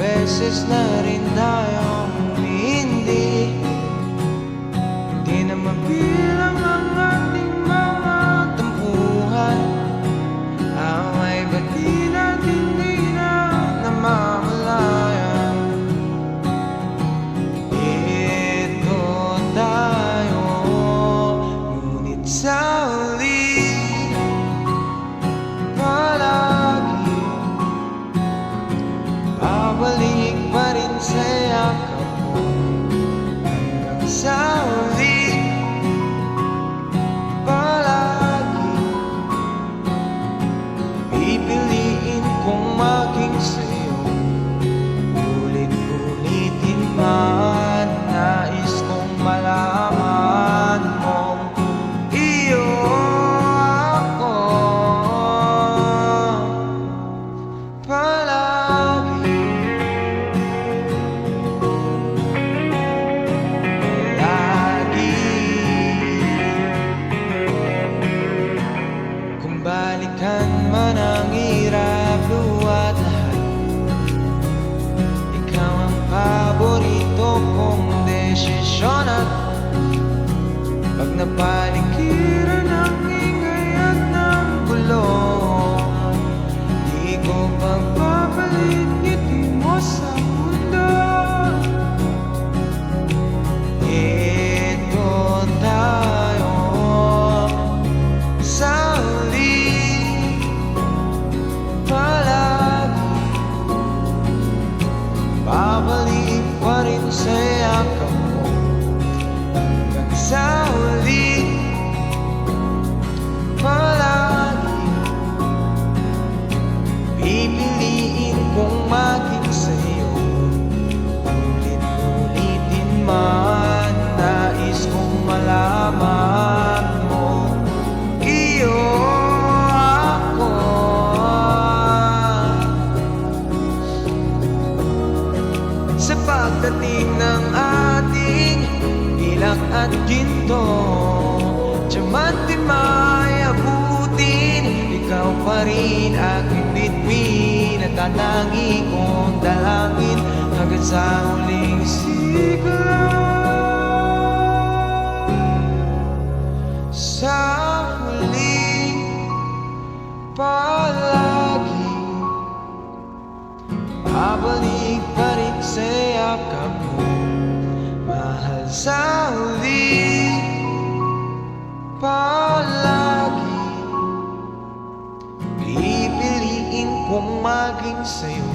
beses na rin tayong hindi na mabilang ang ating mga tampuhan. Away ba't di natin di na namamalayan? Ito tayo, ngunit sa huli palagi babalik pa rin sa yakap mo. Hanggang sa huli palagi pipiliin kong maging sa'yo. Ulit-ulitin man, nais kong malaman mong iyo ako palagi. Kung balikan man ang hirap, luwa't lahat, ikaw ang paborito kong desisyon. At pag napaligiran ng ingay at ng gulo, di ko pagpapalit ngiti mo sa mundo. Ito tayo sa huli palagi babalik pa rin sa yakap mo. Hanggang sa huli palagi pipiliin kong maging sa'yo. Ulit-ulitin man, nais kong malaman mo iyo ako. Sa pagdating ng ating pilak at ginto, diamante may abutin, ikaw pa rin aking bituin at tatangi kong dalangin hanggang sa huling sigla. Sa huli palagi babalik pa rin sa yakap mo, mahal. Sa huli palagi pipiliin kong maging sa'yo.